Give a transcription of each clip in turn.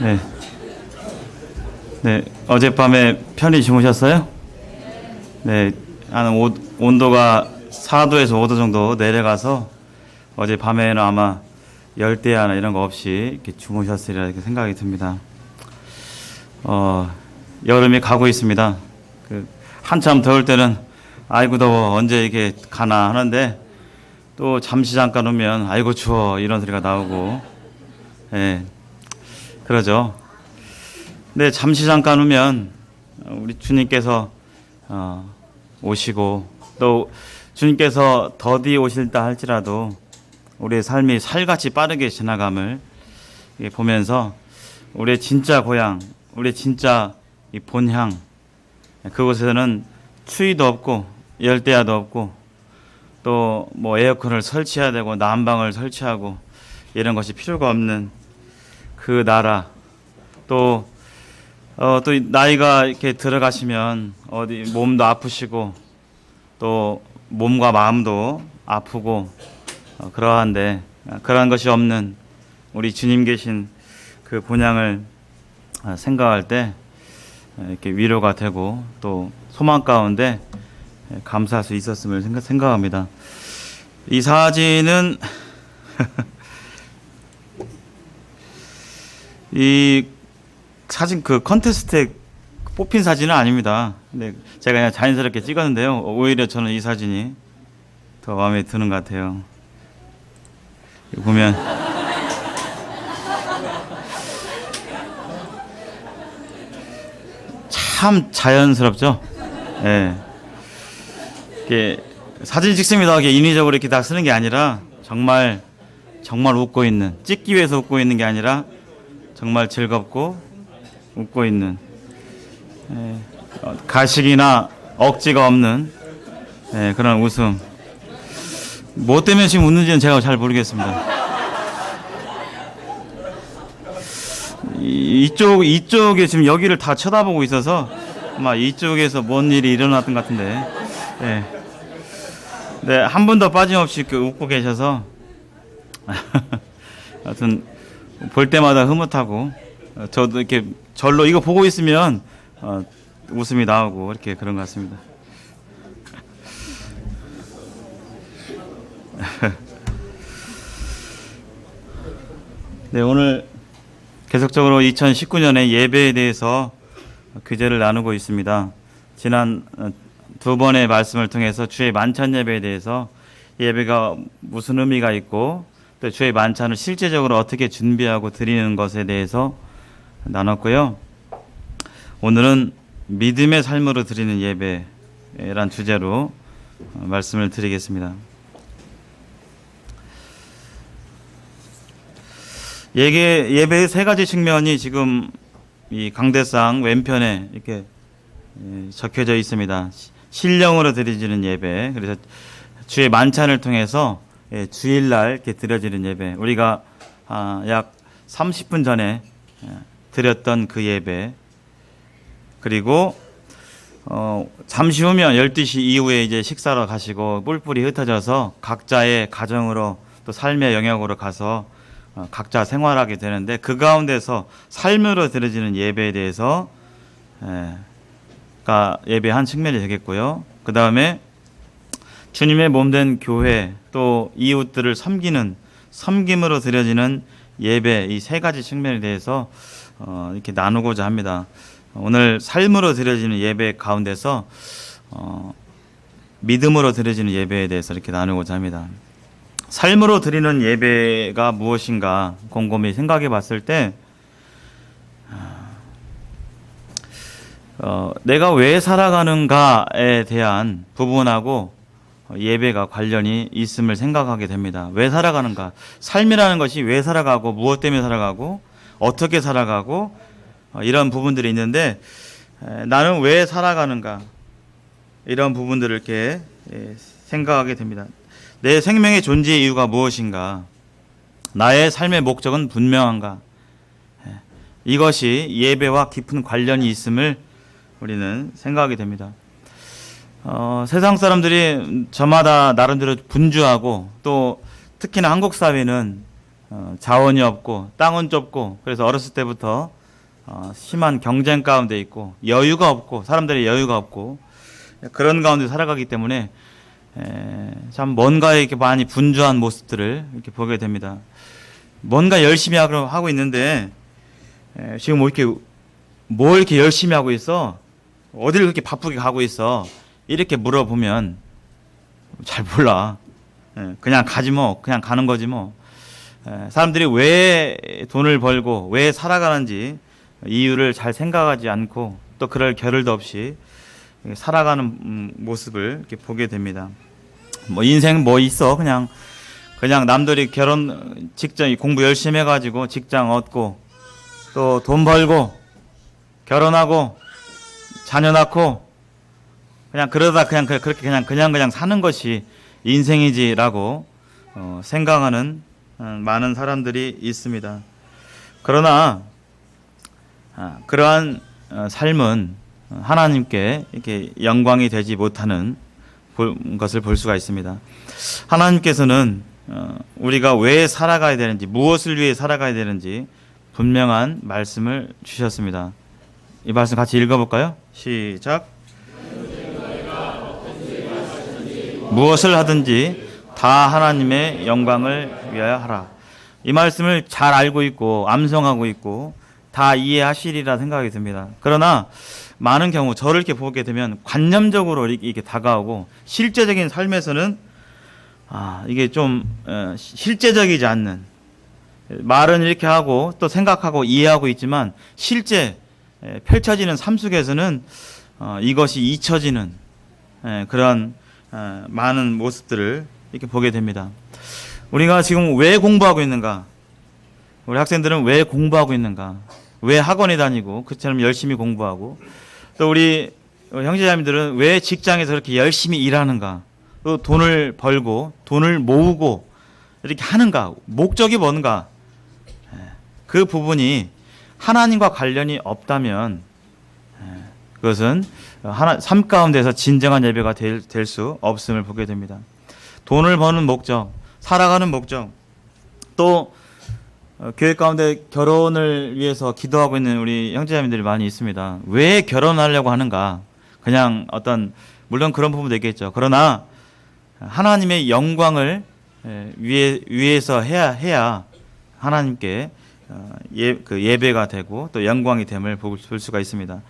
네. 네. 어젯밤에 편히 주무셨어요? 네. 온도가 4도에서 5도 정도 내려가서 어젯밤에는 아마 열대야나 이런 거 없이 이렇게 주무셨으리라 이렇게 생각이 듭니다. 여름이 가고 있습니다. 한참 더울 때는 아이고 더워 언제 이게 가나 하는데 또 잠시 잠깐 오면 아이고 추워 이런 소리가 나오고, 예, 그러죠. 근데 잠시 잠깐 오면 우리 주님께서 오시고 또 주님께서 더디 오실다 할지라도 우리의 삶이 살같이 빠르게 지나감을 보면서 우리의 진짜 고향, 우리의 진짜 이 본향, 그곳에서는 추위도 없고 열대야도 없고 또 뭐 에어컨을 설치해야 되고 난방을 설치하고 이런 것이 필요가 없는 그 나라, 또 나이가 이렇게 들어가시면 어디 몸도 아프시고 또 몸과 마음도 아프고 그러한데 그러한 것이 없는 우리 주님 계신 그 본향을 생각할 때 이렇게 위로가 되고 또 소망 가운데 감사할 수 있었음을 생각합니다. 이 사진은 이 사진 그 컨테스트에 뽑힌 사진은 아닙니다. 근데 제가 그냥 자연스럽게 찍었는데요. 오히려 저는 이 사진이 더 마음에 드는 것 같아요. 보면 참 자연스럽죠. 예. 이게 사진 찍습니다. 이게 인위적으로 이렇게 다 쓰는 게 아니라 정말 웃고 있는, 찍기 위해서 웃고 있는 게 아니라 정말 즐겁고 웃고 있는, 가식이나 억지가 없는 그런 웃음. 뭐 때문에 지금 웃는지는 제가 잘 모르겠습니다. 이쪽에 지금 여기를 다 쳐다보고 있어서 아마 이쪽에서 뭔 일이 일어났던 것 같은데, 네, 한 분도 빠짐없이 웃고 계셔서 하여튼 볼 때마다 흐뭇하고 저도 이렇게 절로 이거 보고 있으면 웃음이 나오고 이렇게 그런 것 같습니다. 네, 오늘 계속적으로 2019년의 예배에 대해서 교제를 나누고 있습니다. 지난 두 번의 말씀을 통해서 주의 만찬 예배에 대해서 예배가 무슨 의미가 있고 또 주의 만찬을 실제적으로 어떻게 준비하고 드리는 것에 대해서 나눴고요. 오늘은 믿음의 삶으로 드리는 예배란 주제로 말씀을 드리겠습니다. 예배의 세 가지 측면이 지금 이 강대상 왼편에 이렇게 적혀져 있습니다. 신령으로 드려지는 예배, 그래서 주의 만찬을 통해서 주일날 이렇게 드려지는 예배, 우리가 약 30분 전에 드렸던 그 예배, 그리고 잠시 후면 12시 이후에 이제 식사로 가시고 뿔뿔이 흩어져서 각자의 가정으로 또 삶의 영역으로 가서 각자 생활하게 되는데 그 가운데서 삶으로 드려지는 예배에 대해서 예배 한 측면이 되겠고요. 그 다음에 주님의 몸된 교회 또 이웃들을 섬김으로 드려지는 예배, 이 세 가지 측면에 대해서 이렇게 나누고자 합니다. 오늘 삶으로 드려지는 예배 가운데서 믿음으로 드려지는 예배에 대해서 이렇게 나누고자 합니다. 삶으로 드리는 예배가 무엇인가 곰곰이 생각해 봤을 때 내가 왜 살아가는가에 대한 부분하고 예배가 관련이 있음을 생각하게 됩니다. 왜 살아가는가? 삶이라는 것이 왜 살아가고 무엇 때문에 살아가고 어떻게 살아가고 이런 부분들이 있는데 나는 왜 살아가는가? 이런 부분들을 이렇게 생각하게 됩니다. 내 생명의 존재의 이유가 무엇인가? 나의 삶의 목적은 분명한가? 이것이 예배와 깊은 관련이 있음을 우리는 생각하게 됩니다. 세상 사람들이 저마다 나름대로 분주하고 또 특히나 한국 사회는 자원이 없고 땅은 좁고 그래서 어렸을 때부터 심한 경쟁 가운데 있고 여유가 없고 사람들의 여유가 없고 그런 가운데 살아가기 때문에 참 뭔가에 이렇게 많이 분주한 모습들을 이렇게 보게 됩니다. 뭔가 열심히 하고 있는데 지금 뭐 이렇게 열심히 하고 있어? 어디를 그렇게 바쁘게 가고 있어? 이렇게 물어보면 잘 몰라. 그냥 가지 뭐. 그냥 가는 거지 뭐. 사람들이 왜 돈을 벌고 왜 살아가는지 이유를 잘 생각하지 않고 또 그럴 겨를도 없이 살아가는 모습을 이렇게 보게 됩니다. 뭐 인생 뭐 있어? 그냥 남들이 직장 공부 열심히 해가지고 직장 얻고 또 돈 벌고 결혼하고 자녀 낳고 그냥 그러다 그렇게 그냥 사는 것이 인생이지라고 생각하는 많은 사람들이 있습니다. 그러나 그러한 삶은 하나님께 이렇게 영광이 되지 못하는 것을 볼 수가 있습니다. 하나님께서는 우리가 왜 살아가야 되는지, 무엇을 위해 살아가야 되는지 분명한 말씀을 주셨습니다. 이 말씀 같이 읽어볼까요? 시작. 무엇을 하든지 다 하나님의 영광을 위하여 하라. 이 말씀을 잘 알고 있고 암송하고 있고 다 이해하시리라 생각이 듭니다. 그러나 많은 경우 저를 이렇게 보게 되면 관념적으로 이렇게 다가오고 실제적인 삶에서는 이게 좀 실제적이지 않는, 말은 이렇게 하고 또 생각하고 이해하고 있지만 실제 펼쳐지는 삶 속에서는 이것이 잊혀지는 그런 많은 모습들을 이렇게 보게 됩니다. 우리가 지금 왜 공부하고 있는가? 우리 학생들은 왜 공부하고 있는가? 왜 학원에 다니고 그처럼 열심히 공부하고, 또 우리 형제자매들은 왜 직장에서 그렇게 열심히 일하는가? 또 돈을 벌고 돈을 모으고 이렇게 하는가? 목적이 뭔가? 그 부분이 하나님과 관련이 없다면 그것은 삶 가운데서 진정한 예배가 될 수 없음을 보게 됩니다. 돈을 버는 목적, 살아가는 목적, 또 교회 가운데 결혼을 위해서 기도하고 있는 우리 형제자매들이 많이 있습니다. 왜 결혼하려고 하는가? 그냥 물론 그런 부분도 있겠죠. 그러나 하나님의 영광을 위해서 해야 하나님께 예배가 되고 또 영광이 됨을 볼 수가 있습니다.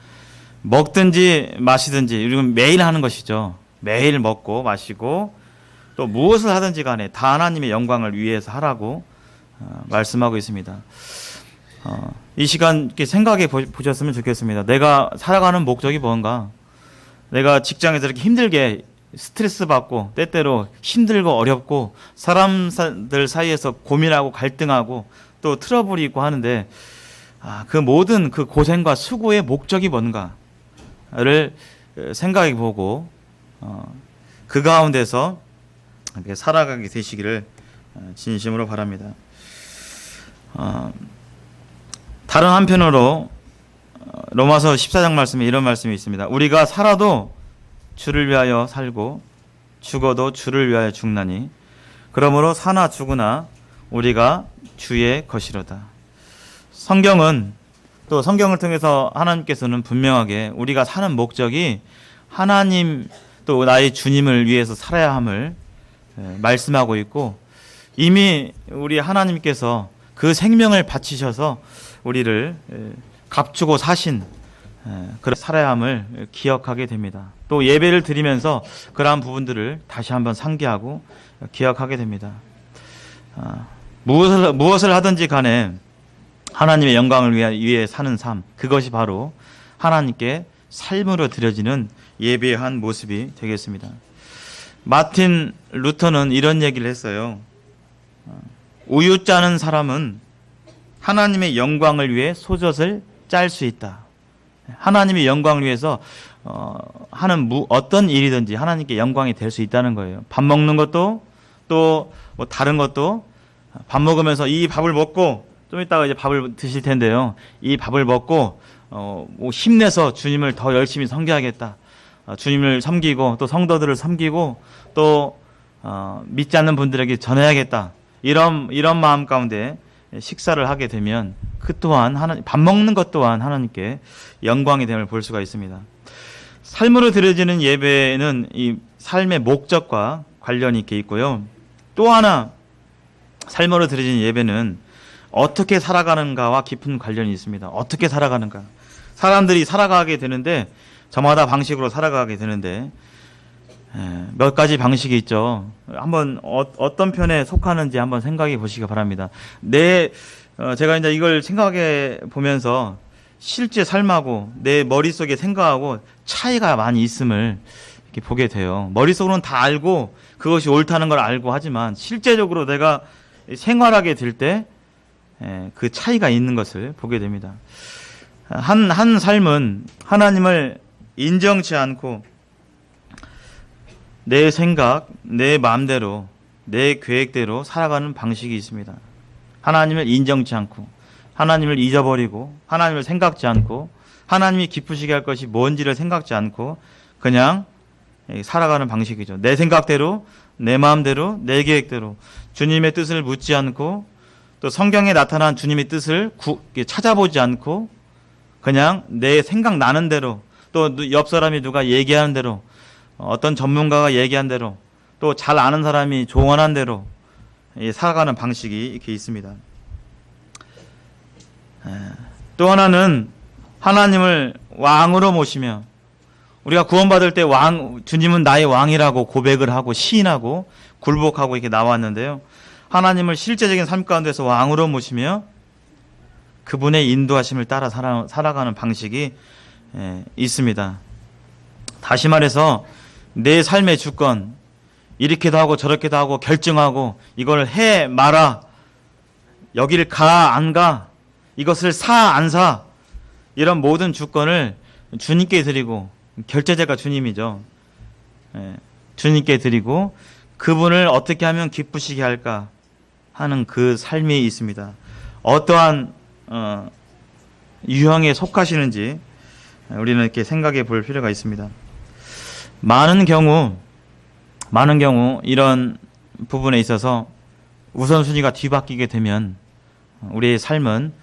먹든지 마시든지 우리는 매일 하는 것이죠. 매일 먹고 마시고 또 무엇을 하든지 간에 다 하나님의 영광을 위해서 하라고 말씀하고 있습니다. 이 시간 이렇게 생각해 보셨으면 좋겠습니다. 내가 살아가는 목적이 뭔가? 내가 직장에서 이렇게 힘들게 스트레스 받고 때때로 힘들고 어렵고 사람들 사이에서 고민하고 갈등하고 또 트러블이 있고 하는데 그 모든 그 고생과 수고의 목적이 뭔가를 생각해 보고 그 가운데서 살아가게 되시기를 진심으로 바랍니다. 다른 한편으로 로마서 14장 말씀에 이런 말씀이 있습니다. 우리가 살아도 주를 위하여 살고 죽어도 주를 위하여 죽나니 그러므로 사나 죽으나 우리가 주의 것이로다. 성경은 또 성경을 통해서 하나님께서는 분명하게 우리가 사는 목적이 하나님 또 나의 주님을 위해서 살아야 함을 말씀하고 있고, 이미 우리 하나님께서 그 생명을 바치셔서 우리를 값주고 사신 그런 살아야 함을 기억하게 됩니다. 또 예배를 드리면서 그러한 부분들을 다시 한번 상기하고 기억하게 됩니다. 무엇을 하든지 간에 하나님의 영광을 위해 사는 삶, 그것이 바로 하나님께 삶으로 드려지는 예배의 한 모습이 되겠습니다. 마틴 루터는 이런 얘기를 했어요. 우유 짜는 사람은 하나님의 영광을 위해 소젖을 짤 수 있다. 하나님의 영광을 위해서 하는 어떤 일이든지 하나님께 영광이 될 수 있다는 거예요. 밥 먹는 것도 또 뭐 다른 것도, 밥 먹으면서 이 밥을 먹고 좀 이따가 이제 밥을 드실 텐데요. 이 밥을 먹고 뭐 힘내서 주님을 더 열심히 섬겨야겠다. 주님을 섬기고 또 성도들을 섬기고 또 믿지 않는 분들에게 전해야겠다. 이런 마음 가운데 식사를 하게 되면 그 또한 밥 먹는 것 또한 하나님께 영광이 됨을 볼 수가 있습니다. 삶으로 드려지는 예배는 이 삶의 목적과 관련이 있게 있고요. 또 하나 삶으로 드려지는 예배는 어떻게 살아가는가와 깊은 관련이 있습니다. 어떻게 살아가는가. 사람들이 살아가게 되는데 저마다 방식으로 살아가게 되는데 몇 가지 방식이 있죠. 한번 어떤 편에 속하는지 한번 생각해 보시기 바랍니다. 제가 이제 이걸 생각해 보면서 실제 삶하고 내 머릿속에 생각하고 차이가 많이 있음을 이렇게 보게 돼요. 머릿속으로는 다 알고 그것이 옳다는 걸 알고 하지만 실제적으로 내가 생활하게 될 때 그 차이가 있는 것을 보게 됩니다. 한 삶은 하나님을 인정치 않고 내 생각, 내 마음대로, 내 계획대로 살아가는 방식이 있습니다. 하나님을 인정치 않고, 하나님을 잊어버리고, 하나님을 생각지 않고, 하나님이 기쁘시게 할 것이 뭔지를 생각지 않고 그냥 살아가는 방식이죠. 내 생각대로, 내 마음대로, 내 계획대로 주님의 뜻을 묻지 않고 또 성경에 나타난 주님의 뜻을 찾아보지 않고 그냥 내 생각나는 대로 또 옆 사람이 누가 얘기하는 대로 어떤 전문가가 얘기한 대로 또 잘 아는 사람이 조언한 대로 살아가는 방식이 이렇게 있습니다. 또 하나는 하나님을 왕으로 모시며 우리가 구원받을 때 주님은 나의 왕이라고 고백을 하고 시인하고 굴복하고 이렇게 나왔는데요. 하나님을 실제적인 삶 가운데서 왕으로 모시며 그분의 인도하심을 따라 살아가는 방식이 있습니다. 다시 말해서 내 삶의 주권, 이렇게도 하고 저렇게도 하고 결정하고 이걸 해 마라, 여기를 가 안 가, 이것을 사 안 사, 이런 모든 주권을 주님께 드리고 결제자가 주님이죠. 주님께 드리고 그분을 어떻게 하면 기쁘시게 할까 하는 그 삶이 있습니다. 어떠한 유형에 속하시는지 우리는 이렇게 생각해 볼 필요가 있습니다. 많은 경우 이런 부분에 있어서 우선순위가 뒤바뀌게 되면 우리의 삶은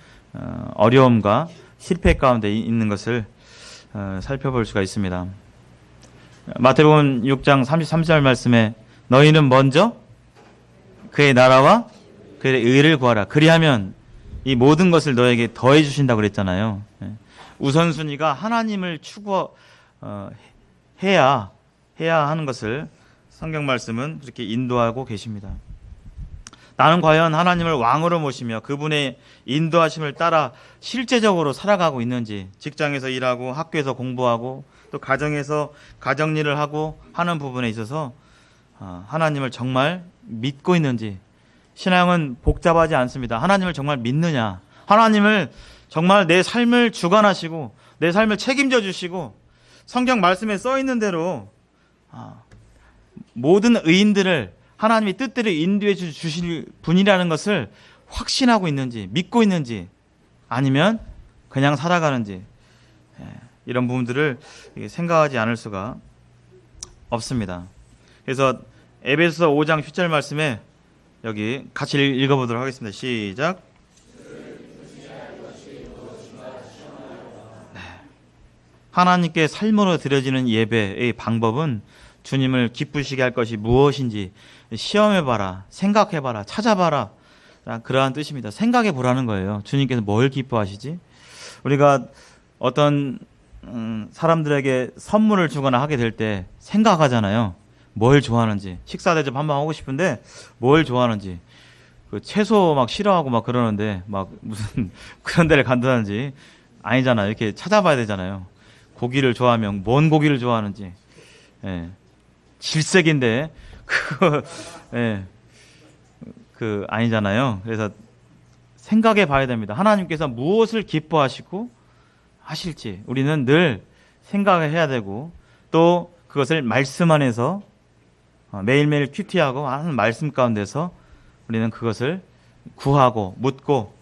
어려움과 실패 가운데 있는 것을 살펴볼 수가 있습니다. 마태복음 6장 33절 말씀에 너희는 먼저 그의 나라와 그의 의를 구하라. 그리하면 이 모든 것을 너에게 더해 주신다고 그랬잖아요. 우선순위가 하나님을 추구해야 하는 것을 성경 말씀은 그렇게 인도하고 계십니다. 나는 과연 하나님을 왕으로 모시며 그분의 인도하심을 따라 실제적으로 살아가고 있는지, 직장에서 일하고 학교에서 공부하고 또 가정에서 가정일을 하고 하는 부분에 있어서 하나님을 정말 믿고 있는지. 신앙은 복잡하지 않습니다. 하나님을 정말 믿느냐, 하나님을 정말 내 삶을 주관하시고 내 삶을 책임져 주시고 성경 말씀에 써 있는 대로 모든 의인들을 하나님의 뜻대로 인도해 주실 분이라는 것을 확신하고 있는지, 믿고 있는지, 아니면 그냥 살아가는지, 이런 부분들을 생각하지 않을 수가 없습니다. 그래서 에베소서 5장 10절 말씀에 여기 같이 읽어보도록 하겠습니다. 시작. 하나님께 삶으로 드려지는 예배의 방법은 주님을 기쁘시게 할 것이 무엇인지 시험해봐라, 생각해봐라, 찾아봐라, 그러한 뜻입니다. 생각해보라는 거예요. 주님께서 뭘 기뻐하시지? 우리가 어떤 사람들에게 선물을 주거나 하게 될 때 생각하잖아요. 뭘 좋아하는지. 식사 대접 한번 하고 싶은데 뭘 좋아하는지. 그 채소 막 싫어하고 막 그러는데 막 무슨 그런 데를 간다든지 아니잖아요. 이렇게 찾아봐야 되잖아요. 고기를 좋아하면 뭔 고기를 좋아하는지. 질색인데 그 아니잖아요. 그래서 생각해 봐야 됩니다. 하나님께서 무엇을 기뻐하시고 하실지 우리는 늘 생각을 해야 되고 또 그것을 말씀 안에서 매일매일 큐티하고 하는 말씀 가운데서 우리는 그것을 구하고 묻고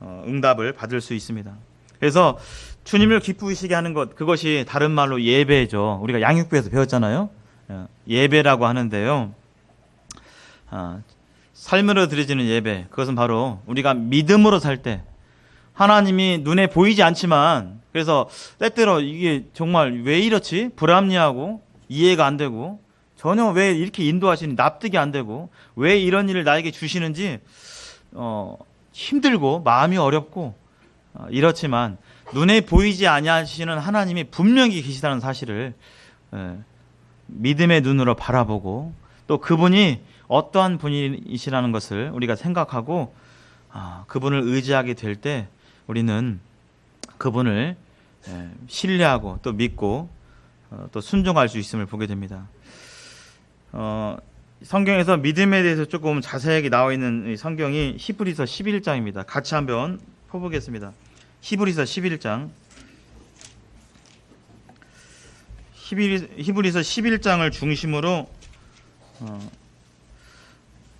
응답을 받을 수 있습니다. 그래서 주님을 기쁘시게 하는 것, 그것이 다른 말로 예배죠. 우리가 양육부에서 배웠잖아요. 예배라고 하는데요. 삶으로 드려지는 예배, 그것은 바로 우리가 믿음으로 살 때, 하나님이 눈에 보이지 않지만, 그래서 때때로 이게 정말 왜 이렇지? 불합리하고 이해가 안 되고, 전혀 왜 이렇게 인도하시는 납득이 안 되고, 왜 이런 일을 나에게 주시는지 힘들고 마음이 어렵고 이렇지만, 눈에 보이지 아니하시는 하나님이 분명히 계시다는 사실을 믿음의 눈으로 바라보고, 또 그분이 어떠한 분이시라는 것을 우리가 생각하고 그분을 의지하게 될 때 우리는 그분을 신뢰하고 또 믿고 또 순종할 수 있음을 보게 됩니다. 성경에서 믿음에 대해서 조금 자세하게 나와 있는 성경이 히브리서 11장입니다. 같이 한번 펴보겠습니다. 히브리서 11장. 히브리서 11장을 중심으로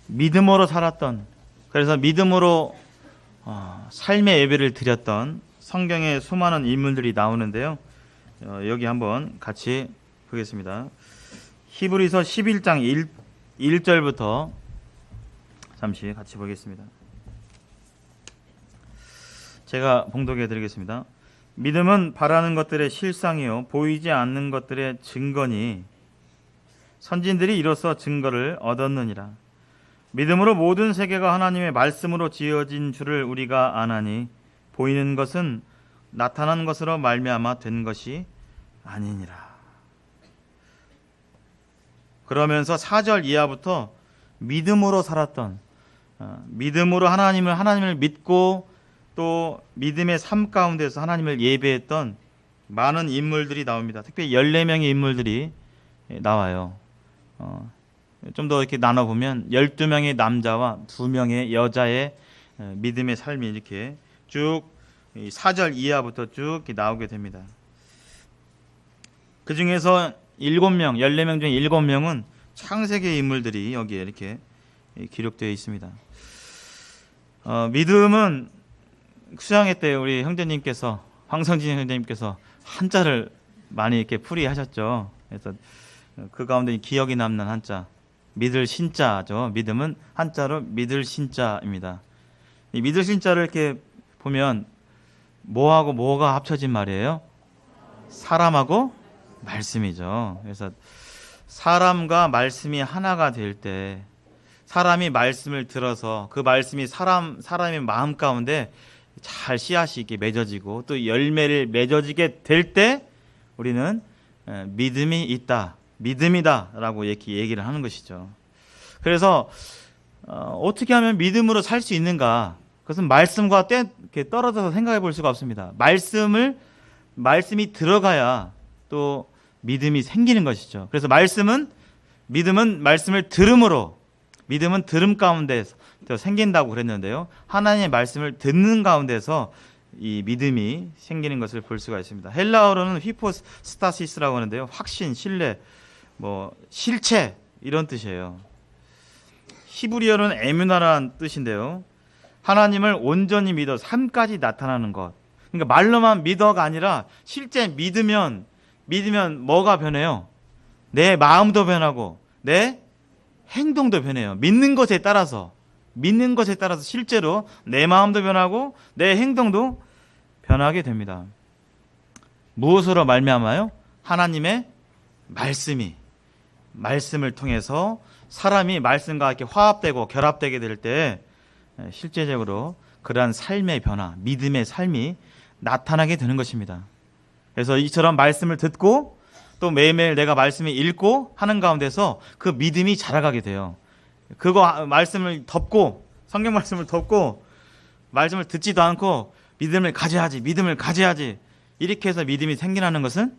믿음으로 살았던, 그래서 믿음으로 삶의 예배를 드렸던 성경의 수많은 인물들이 나오는데요. 여기 한번 같이 보겠습니다. 히브리서 11장 1절부터 잠시 같이 보겠습니다. 제가 봉독해 드리겠습니다. 믿음은 바라는 것들의 실상이요 보이지 않는 것들의 증거니 선진들이 이로써 증거를 얻었느니라. 믿음으로 모든 세계가 하나님의 말씀으로 지어진 줄을 우리가 아나니 보이는 것은 나타난 것으로 말미암아 된 것이 아니니라. 그러면서 4절 이하부터 믿음으로 살았던, 믿음으로 하나님을 믿고 또 믿음의 삶 가운데서 하나님을 예배했던 많은 인물들이 나옵니다. 특별히 14명의 인물들이 나와요. 좀 더 이렇게 나눠보면 12명의 남자와 2명의 여자의 믿음의 삶이 이렇게 쭉 4절 이하부터 쭉 나오게 됩니다. 그 중에서 7명, 14명 중에 7명은 창세기의 인물들이 여기에 이렇게 기록되어 있습니다. 믿음은 수양회 때 우리 형제님께서, 황성진 형제님께서 한자를 많이 이렇게 풀이하셨죠. 그래서 그 가운데 기억이 남는 한자, 믿을 신자죠. 믿음은 한자로 믿을 신자입니다. 이 믿을 신자를 이렇게 보면 뭐하고 뭐가 합쳐진 말이에요? 사람하고 말씀이죠. 그래서 사람과 말씀이 하나가 될 때, 사람이 말씀을 들어서 그 말씀이 사람의 마음 가운데 잘 씨앗이 있게 맺어지고 또 열매를 맺어지게 될 때 우리는 믿음이 있다, 믿음이다라고 이렇게 얘기를 하는 것이죠. 그래서 어떻게 하면 믿음으로 살 수 있는가? 그것은 말씀과 이렇게 떨어져서 생각해 볼 수가 없습니다. 말씀이 들어가야 또 믿음이 생기는 것이죠. 그래서 믿음은 말씀을 들음으로, 믿음은 들음 가운데서 생긴다고 그랬는데요. 하나님의 말씀을 듣는 가운데서 이 믿음이 생기는 것을 볼 수가 있습니다. 헬라어로는 히포스타시스라고 하는데요. 확신, 신뢰, 실체 이런 뜻이에요. 히브리어는 에뮤나라는 뜻인데요. 하나님을 온전히 믿어 삶까지 나타나는 것. 그러니까 말로만 믿어가 아니라 실제 믿으면 뭐가 변해요? 내 마음도 변하고 내 행동도 변해요. 믿는 것에 따라서 실제로 내 마음도 변하고 내 행동도 변하게 됩니다. 무엇으로 말미암아요? 하나님의 말씀을 통해서 사람이 말씀과 이렇게 화합되고 결합되게 될 때 실제적으로 그러한 삶의 변화, 믿음의 삶이 나타나게 되는 것입니다. 그래서 이처럼 말씀을 듣고 또 매일매일 내가 말씀을 읽고 하는 가운데서 그 믿음이 자라가게 돼요. 그거 말씀을 덮고, 성경 말씀을 덮고 말씀을 듣지도 않고 믿음을 가져야지 이렇게 해서 믿음이 생겨나는 것은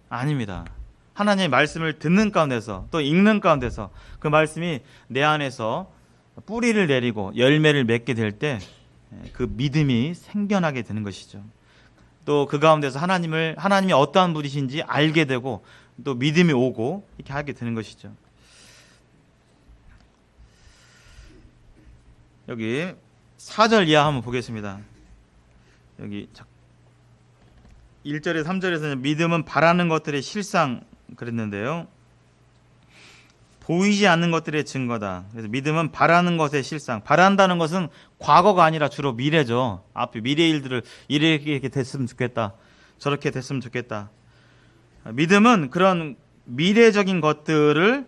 아닙니다. 하나님의 말씀을 듣는 가운데서 또 읽는 가운데서 그 말씀이 내 안에서 뿌리를 내리고 열매를 맺게 될 때 그 믿음이 생겨나게 되는 것이죠. 또 그 가운데서 하나님이 어떠한 분이신지 알게 되고 또 믿음이 오고 이렇게 하게 되는 것이죠. 여기 4절 이하 한번 보겠습니다. 여기 1절에 3절에서는 믿음은 바라는 것들의 실상 그랬는데요. 보이지 않는 것들의 증거다. 그래서 믿음은 바라는 것의 실상. 바란다는 것은 과거가 아니라 주로 미래죠. 앞에 미래 일들을 이렇게 됐으면 좋겠다. 저렇게 됐으면 좋겠다. 믿음은 그런 미래적인 것들의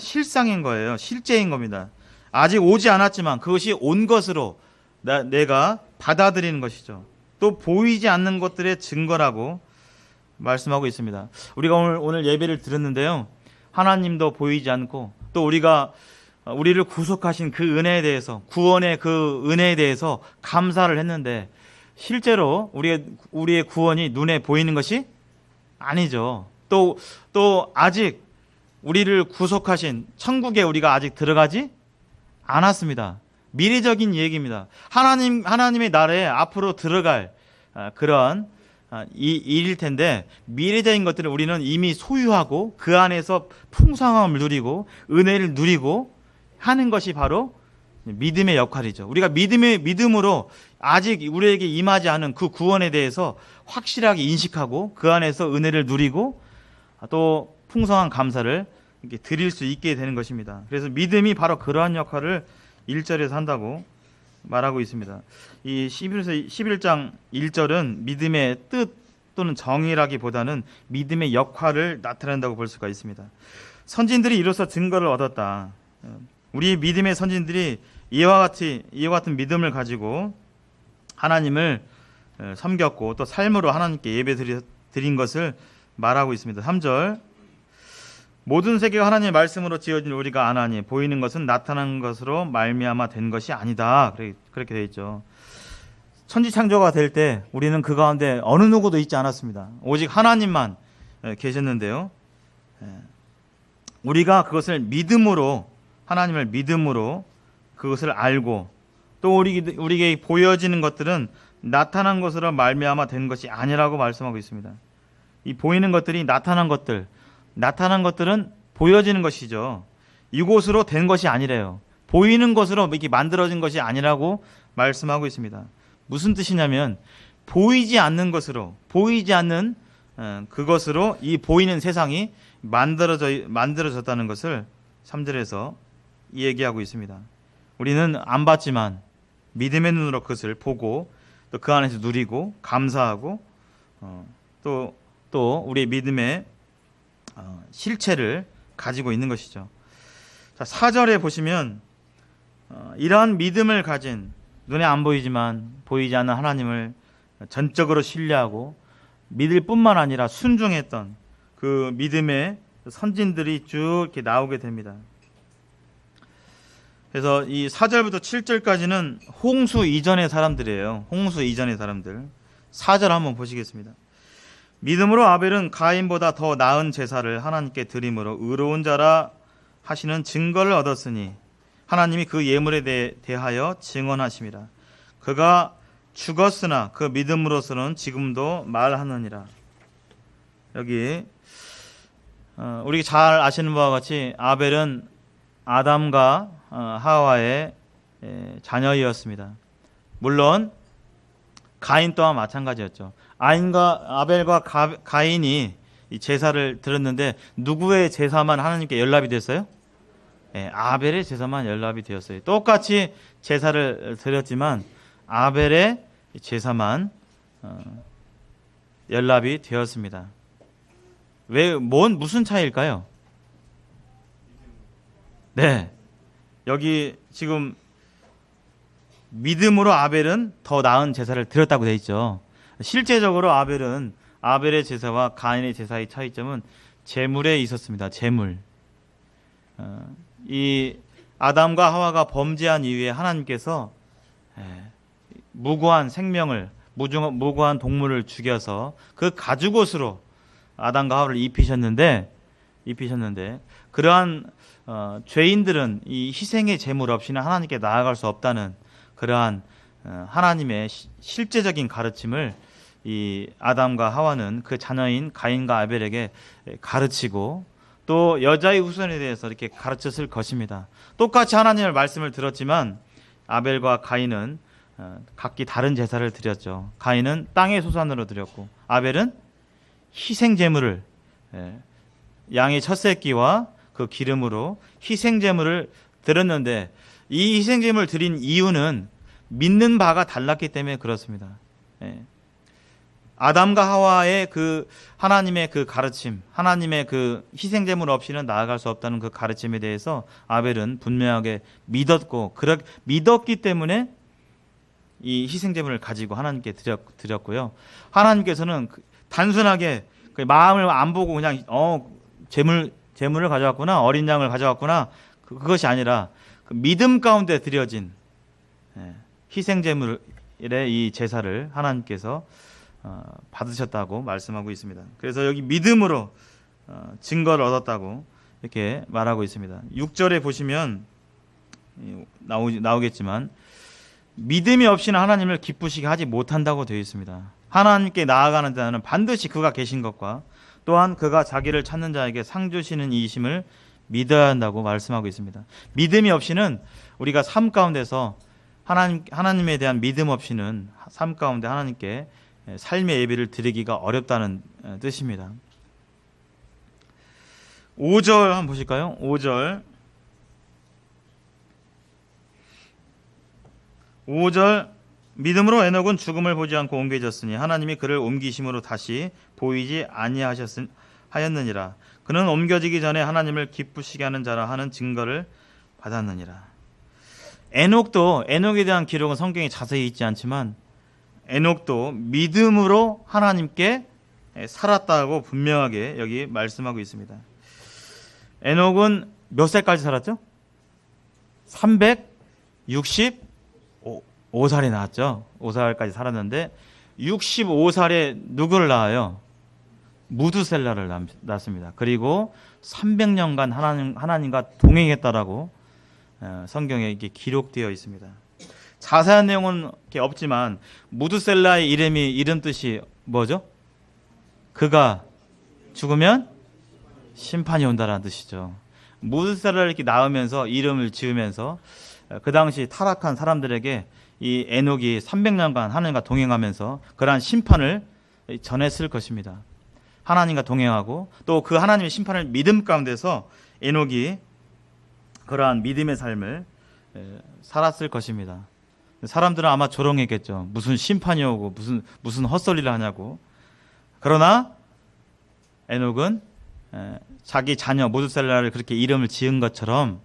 실상인 거예요. 실제인 겁니다. 아직 오지 않았지만 그것이 온 것으로 내가 받아들이는 것이죠. 또 보이지 않는 것들의 증거라고 말씀하고 있습니다. 우리가 오늘 예배를 드렸는데요. 하나님도 보이지 않고 또 우리를 구속하신 그 은혜에 대해서, 구원의 그 은혜에 대해서 감사를 했는데 실제로 우리의 구원이 눈에 보이는 것이 아니죠. 또 아직 우리를 구속하신 천국에 우리가 아직 들어가지 않았습니다. 미래적인 얘기입니다. 하나님의 나라에 앞으로 들어갈 그런 이 일일 텐데, 미래적인 것들을 우리는 이미 소유하고 그 안에서 풍성함을 누리고 은혜를 누리고 하는 것이 바로 믿음의 역할이죠. 우리가 믿음으로 아직 우리에게 임하지 않은 그 구원에 대해서 확실하게 인식하고 그 안에서 은혜를 누리고 또 풍성한 감사를 이렇게 드릴 수 있게 되는 것입니다. 그래서 믿음이 바로 그러한 역할을 1절에서 한다고 말하고 있습니다. 이 11장 1절은 믿음의 뜻 또는 정의라기보다는 믿음의 역할을 나타낸다고 볼 수가 있습니다. 선진들이 이로써 증거를 얻었다. 우리 믿음의 선진들이 이와 같은 믿음을 가지고 하나님을 섬겼고 또 삶으로 하나님께 예배 드린 것을 말하고 있습니다. 3절, 모든 세계가 하나님의 말씀으로 지어진 우리가 아나니 보이는 것은 나타난 것으로 말미암아 된 것이 아니다. 그렇게 되어 있죠. 천지창조가 될 때 우리는 그 가운데 어느 누구도 있지 않았습니다. 오직 하나님만 계셨는데요. 우리가 그것을 하나님을 믿음으로 그것을 알고 또 우리에게 보여지는 것들은 나타난 것으로 말미암아 된 것이 아니라고 말씀하고 있습니다. 이 보이는 것들이 나타난 것들은 보여지는 것이죠. 이곳으로 된 것이 아니래요. 보이는 것으로 이렇게 만들어진 것이 아니라고 말씀하고 있습니다. 무슨 뜻이냐면 보이지 않는 그것으로 이 보이는 세상이 만들어졌다는 것을 3절에서 얘기하고 있습니다. 우리는 안 봤지만 믿음의 눈으로 그것을 보고 또 그 안에서 누리고 감사하고 또 우리의 믿음의 실체를 가지고 있는 것이죠. 자, 4절에 보시면 이러한 믿음을 가진 눈에 안 보이지만 보이지 않는 하나님을 전적으로 신뢰하고 믿을 뿐만 아니라 순종했던 그 믿음의 선진들이 쭉 이렇게 나오게 됩니다. 그래서 이 4절부터 7절까지는 홍수 이전의 사람들이에요. 홍수 이전의 사람들. 4절 한번 보시겠습니다. 믿음으로 아벨은 가인보다 더 나은 제사를 하나님께 드림으로 의로운 자라 하시는 증거를 얻었으니 하나님이 그 예물에 대하여 증언하심이라. 그가 죽었으나 그 믿음으로서는 지금도 말하느니라. 여기 우리 잘 아시는 바와 같이 아벨은 아담과 하와의 자녀이었습니다. 물론 가인 또한 마찬가지였죠. 아벨과 가인이 이 제사를 드렸는데 누구의 제사만 하나님께 연락이 됐어요? 아벨의 제사만 연락이 되었어요. 똑같이 제사를 드렸지만 아벨의 제사만 연락이 되었습니다. 무슨 차이일까요? 네, 여기 지금 믿음으로 아벨은 더 나은 제사를 드렸다고 되어 있죠. 실제적으로 아벨의 제사와 가인의 제사의 차이점은 제물에 있었습니다. 제물. 이 아담과 하와가 범죄한 이후에 하나님께서 무고한 생명을, 무고한 동물을 죽여서 그 가죽옷으로 아담과 하와를 입히셨는데 그러한 죄인들은 이 희생의 제물 없이는 하나님께 나아갈 수 없다는 그러한 하나님의 실제적인 가르침을 이 아담과 하와는 그 자녀인 가인과 아벨에게 가르치고 또 여자의 후손에 대해서 이렇게 가르쳤을 것입니다. 똑같이 하나님의 말씀을 들었지만 아벨과 가인은 각기 다른 제사를 드렸죠. 가인은 땅의 소산으로 드렸고 아벨은 희생 제물을 양의 첫 새끼와 그 기름으로 희생제물을 드렸는데 이 희생제물을 드린 이유는 믿는 바가 달랐기 때문에 그렇습니다. 예. 아담과 하와의 그 하나님의 그 가르침, 하나님의 그 희생제물 없이는 나아갈 수 없다는 그 가르침에 대해서 아벨은 분명하게 믿었고, 믿었기 때문에 이 희생제물을 가지고 하나님께 드렸고요. 하나님께서는 단순하게 그 마음을 안 보고 그냥 제물을 가져왔구나, 어린 양을 가져왔구나, 그것이 아니라 그 믿음 가운데 드려진 희생제물의 이 제사를 하나님께서 받으셨다고 말씀하고 있습니다. 그래서 여기 믿음으로 증거를 얻었다고 이렇게 말하고 있습니다. 6절에 보시면 나오겠지만 믿음이 없이는 하나님을 기쁘시게 하지 못한다고 되어 있습니다. 하나님께 나아가는 자는 반드시 그가 계신 것과 또한 그가 자기를 찾는 자에게 상 주시는 이심을 믿어야 한다고 말씀하고 있습니다. 믿음이 없이는 우리가 삶 가운데서 하나님에 대한 믿음 없이는 삶 가운데 하나님께 삶의 예배를 드리기가 어렵다는 뜻입니다. 5절 한번 보실까요? 5절 믿음으로 에녹은 죽음을 보지 않고 옮겨졌으니 하나님이 그를 옮기심으로 다시 보이지 아니하였느니라. 그는 옮겨지기 전에 하나님을 기쁘시게 하는 자라 하는 증거를 받았느니라. 에녹에 대한 기록은 성경에 자세히 있지 않지만 에녹도 믿음으로 하나님께 살았다고 분명하게 여기 말씀하고 있습니다. 에녹은 몇 살까지 살았죠? 365살이 나왔죠. 5살까지 살았는데 65살에 누구를 낳아요? 무두셀라를 낳습니다. 그리고 300년간 하나님과 동행했다라고 성경에 이렇게 기록되어 있습니다. 자세한 내용은 없지만 무두셀라의 이름 뜻이 뭐죠? 그가 죽으면 심판이 온다라는 뜻이죠. 무두셀라를 이렇게 낳으면서 이름을 지으면서 그 당시 타락한 사람들에게 이 에녹이 300년간 하나님과 동행하면서 그러한 심판을 전했을 것입니다. 하나님과 동행하고 또 그 하나님의 심판을 믿음 가운데서 에녹이 그러한 믿음의 삶을 살았을 것입니다. 사람들은 아마 조롱했겠죠. 무슨 심판이 오고 무슨 헛소리를 하냐고. 그러나 에녹은 자기 자녀 무두셀라를 그렇게 이름을 지은 것처럼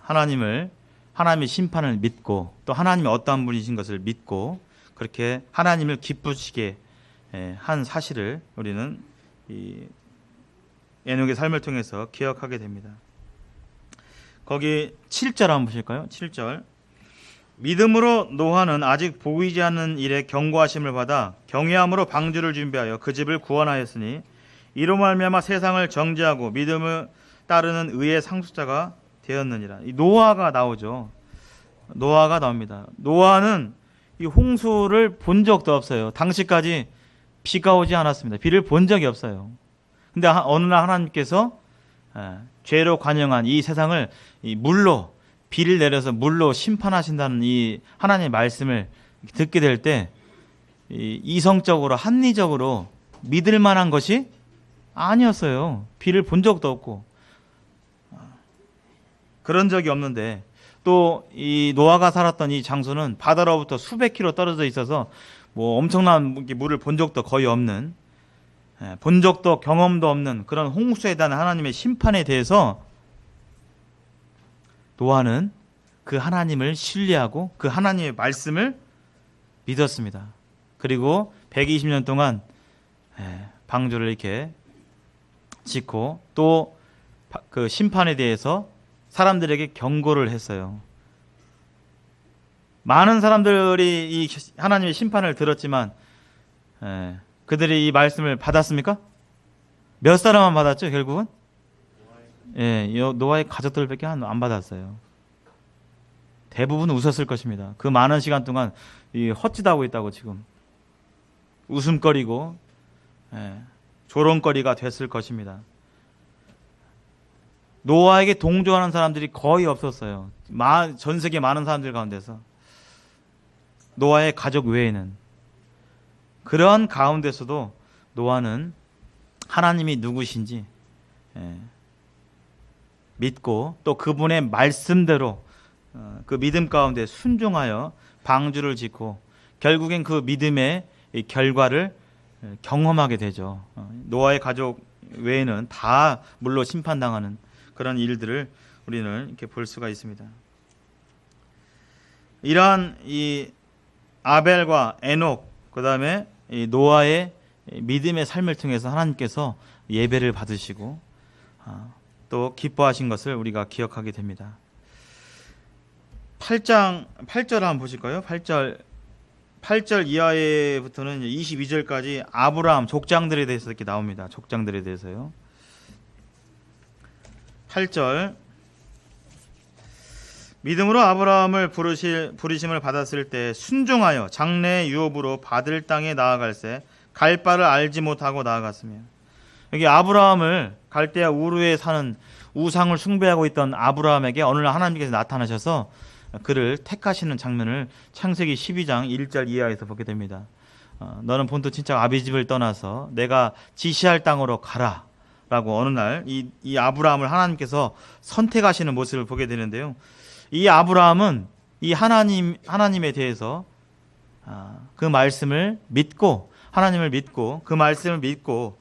하나님의 심판을 믿고 또 하나님이 어떠한 분이신 것을 믿고 그렇게 하나님을 기쁘시게 한 사실을 우리는 이 에녹의 삶을 통해서 기억하게 됩니다. 거기 7절 한번 보실까요? 7절. 믿음으로 노아는 아직 보이지 않는 일에 경고하심을 받아 경외함으로 방주를 준비하여 그 집을 구원하였으니 이로 말미암아 세상을 정죄하고 믿음을 따르는 의의 상속자가 되었느니라. 이 노아가 나오죠. 노아가 나옵니다. 노아는 이 홍수를 본 적도 없어요. 당시까지 비가 오지 않았습니다. 비를 본 적이 없어요. 근데 어느 날 하나님께서 죄로 관영한 이 세상을 비를 내려서 물로 심판하신다는 이 하나님의 말씀을 듣게 될 때 이성적으로 합리적으로 믿을 만한 것이 아니었어요. 비를 본 적도 없고 그런 적이 없는데 또 이 노아가 살았던 이 장소는 바다로부터 수백 킬로 떨어져 있어서 뭐 엄청난 물을 본 적도 거의 없는 본 적도 경험도 없는 그런 홍수에 대한 하나님의 심판에 대해서 노아는 그 하나님을 신뢰하고 그 하나님의 말씀을 믿었습니다. 그리고 120년 동안 방주를 이렇게 짓고 또 그 심판에 대해서 사람들에게 경고를 했어요. 많은 사람들이 이 하나님의 심판을 들었지만 그들이 이 말씀을 받았습니까? 몇 사람만 받았죠, 결국은? 노아의 가족들밖에 안 받았어요. 대부분 웃었을 것입니다. 그 많은 시간 동안 헛짓하고 있다고 지금 웃음거리고 조롱거리가 됐을 것입니다. 노아에게 동조하는 사람들이 거의 없었어요. 전 세계 많은 사람들 가운데서 노아의 가족 외에는. 그런 가운데서도 노아는 하나님이 누구신지 믿고 또 그분의 말씀대로 그 믿음 가운데 순종하여 방주를 짓고 결국엔 그 믿음의 이 결과를 경험하게 되죠. 노아의 가족 외에는 다 물로 심판당하는 그런 일들을 우리는 이렇게 볼 수가 있습니다. 이러한 이 아벨과 에녹, 그 다음에 이 노아의 믿음의 삶을 통해서 하나님께서 예배를 받으시고 또 기뻐하신 것을 우리가 기억하게 됩니다. 8절 한번 보실까요? 8절 이하에부터는 22절까지 아브라함 족장들에 대해서 이렇게 나옵니다. 족장들에 대해서요. 8절 믿음으로 아브라함을 부르심을 받았을 때 순종하여 장래의 유업으로 받을 땅에 나아갈새 갈 바를 알지 못하고 나아갔으며, 여기 아브라함을 갈대아 우르에 사는 우상을 숭배하고 있던 아브라함에게 어느 날 하나님께서 나타나셔서 그를 택하시는 장면을 창세기 12장 1절 이하에서 보게 됩니다. 너는 본토 친척 아비집을 떠나서 내가 지시할 땅으로 가라 라고 어느 날 이 아브라함을 하나님께서 선택하시는 모습을 보게 되는데요. 이 아브라함은 이 하나님에 대해서 그 말씀을 믿고, 하나님을 믿고 그 말씀을 믿고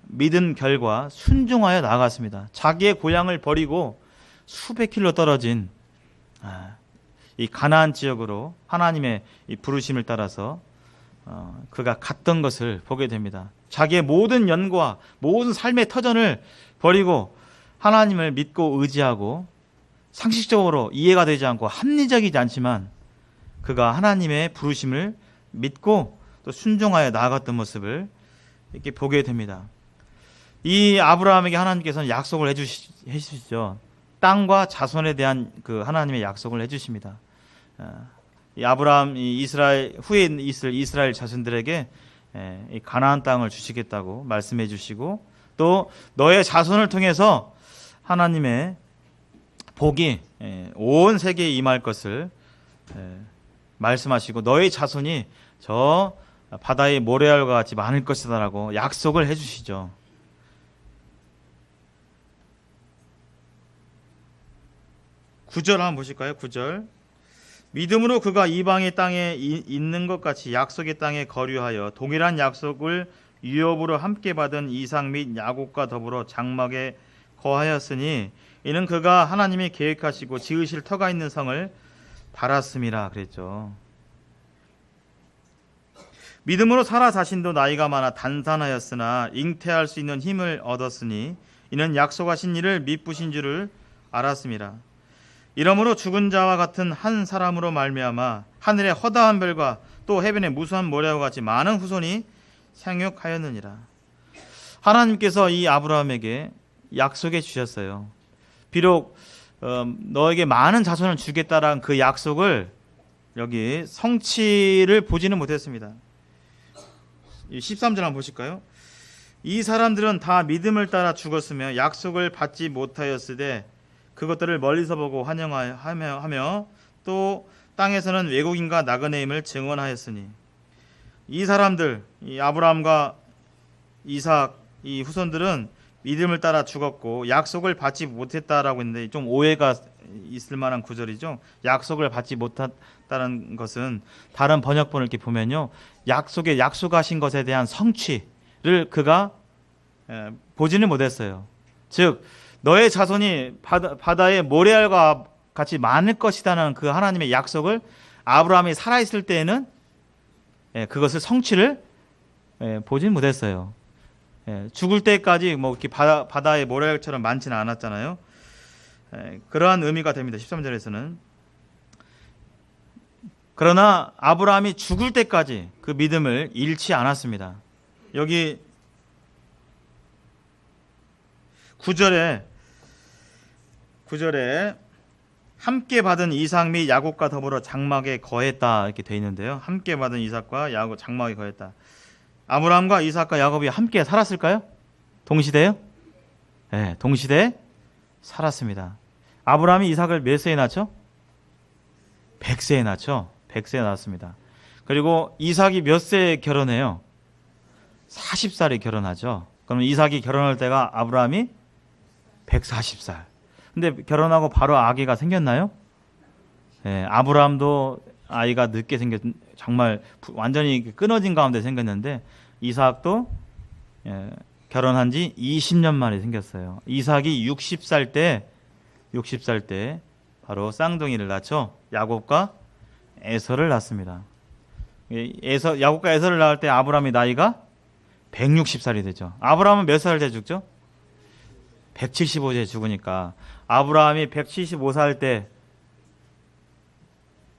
믿은 결과 순종하여 나아갔습니다. 자기의 고향을 버리고 수백 킬로 떨어진 이 가나안 지역으로 하나님의 이 부르심을 따라서 그가 갔던 것을 보게 됩니다. 자기의 모든 연고와 모든 삶의 터전을 버리고 하나님을 믿고 의지하고, 상식적으로 이해가 되지 않고 합리적이지 않지만 그가 하나님의 부르심을 믿고 또 순종하여 나아갔던 모습을 이렇게 보게 됩니다. 이 아브라함에게 하나님께서는 약속을 해주시죠. 땅과 자손에 대한 그 하나님의 약속을 해주십니다. 이 아브라함, 이 이스라엘 후에 있을 이스라엘 자손들에게 이 가나안 땅을 주시겠다고 말씀해 주시고, 또 너의 자손을 통해서 하나님의 복이 온 세계에 임할 것을 말씀하시고, 너의 자손이 저 바다의 모래알과 같이 많을 것이다라고 약속을 해주시죠. 구절 한번 보실까요? 9절. 믿음으로 그가 이방의 땅에 있는 것 같이 약속의 땅에 거류하여 동일한 약속을 유업으로 함께 받은 이삭 및 야곱과 더불어 장막에 거하였으니 이는 그가 하나님이 계획하시고 지으실 터가 있는 성을 바랐음이라 그랬죠. 믿음으로 사라 자신도 나이가 많아 단산하였으나 잉태할 수 있는 힘을 얻었으니 이는 약속하신 이를 미쁘신 줄을 알았음이라. 이러므로 죽은 자와 같은 한 사람으로 말미암아 하늘의 허다한 별과 또 해변의 무수한 모래와 같이 많은 후손이 생육하였느니라. 하나님께서 이 아브라함에게 약속해 주셨어요. 비록 너에게 많은 자손을 주겠다라는 그 약속을 여기 성취를 보지는 못했습니다. 13절 한번 보실까요? 이 사람들은 다 믿음을 따라 죽었으며 약속을 받지 못하였으되 그것들을 멀리서 보고 환영하며 또 땅에서는 외국인과 나그네임을 증언하였으니, 이 사람들, 이 아브라함과 이삭 이 후손들은 믿음을 따라 죽었고 약속을 받지 못했다라고 했는데 좀 오해가 있을 만한 구절이죠. 약속을 받지 못했다는 것은 다른 번역본을 이렇게 보면요, 약속하신 것에 대한 성취를 그가 보지는 못했어요. 즉 너의 자손이 바다의 모래알과 같이 많을 것이라는 그 하나님의 약속을 아브라함이 살아있을 때에는 그것을 성취를 보지는 못했어요. 죽을 때까지 뭐 이렇게 바다의 모래알처럼 많지는 않았잖아요. 그러한 의미가 됩니다. 13절에서는. 그러나 아브라함이 죽을 때까지 그 믿음을 잃지 않았습니다. 여기 9절에 함께 받은 이삭 및 야곱과 더불어 장막에 거했다 이렇게 되어 있는데요. 함께 받은 이삭과 야곱 장막에 거했다. 아브라함과 이삭과 야곱이 함께 살았을까요? 동시대요? 네, 동시대에 살았습니다. 아브라함이 이삭을 몇 세에 낳죠? 100세에 낳죠. 100세에 낳았습니다. 그리고 이삭이 몇 세에 결혼해요? 40살에 결혼하죠. 그럼 이삭이 결혼할 때가 아브라함이 140살. 근데 결혼하고 바로 아기가 생겼나요? 예, 아브라함도 아이가 늦게 정말 완전히 끊어진 가운데 생겼는데 이삭도 결혼한 지 20년 만에 생겼어요. 이삭이 60살 때 바로 쌍둥이를 낳죠. 야곱과 에서를 낳습니다. 야곱과 에서를 낳을 때 아브라함의 나이가 160살이 되죠. 아브라함은 몇 살 때 죽죠? 175세에 죽으니까 아브라함이 175살 때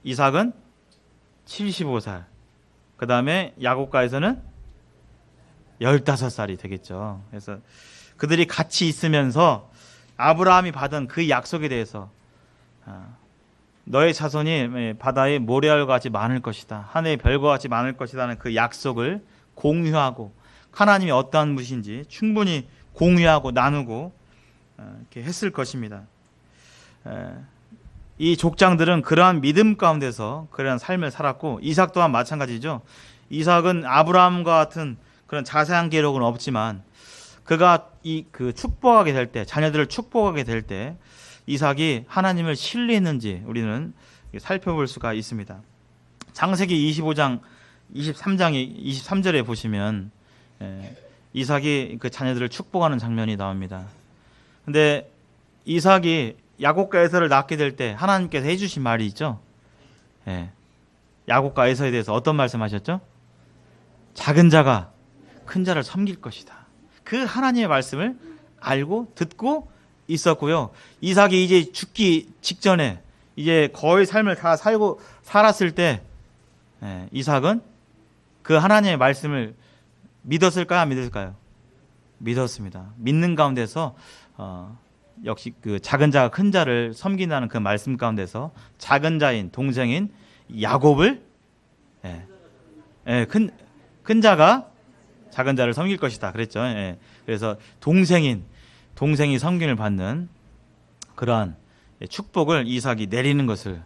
이삭은 75살. 그 다음에 야곱과 에서는 15살이 되겠죠. 그래서 그들이 같이 있으면서 아브라함이 받은 그 약속에 대해서 너의 자손이 바다의 모래알과 같이 많을 것이다. 하늘의 별과 같이 많을 것이라는 그 약속을 공유하고 하나님이 어떠한 분이신지 충분히 공유하고 나누고 이렇게 했을 것입니다. 이 족장들은 그러한 믿음 가운데서 그러한 삶을 살았고 이삭 또한 마찬가지죠. 이삭은 아브라함과 같은 그런 자세한 기록은 없지만 그가 그 축복하게 될 때, 자녀들을 축복하게 될 때 이삭이 하나님을 신뢰했는지 우리는 살펴볼 수가 있습니다. 창세기 25장 23절에 보시면 이삭이 그 자녀들을 축복하는 장면이 나옵니다. 근데 이삭이 야곱과 에서를 낳게 될 때 하나님께서 해주신 말이 있죠. 야곱과 에서에 대해서 어떤 말씀하셨죠? 작은 자가 큰 자를 섬길 것이다. 그 하나님의 말씀을 알고 듣고 있었고요. 이삭이 이제 죽기 직전에 이제 거의 삶을 다 살았을 때 이삭은 그 하나님의 말씀을 믿었을까요? 안 믿었을까요? 믿었습니다. 믿는 가운데서 역시 그 작은 자가 큰 자를 섬긴다는 그 말씀 가운데서 작은 자인 동생인 야곱을 큰 자가 작은 자를 섬길 것이다 그랬죠. 그래서 동생이 섬김을 받는 그러한 축복을 이삭이 내리는 것을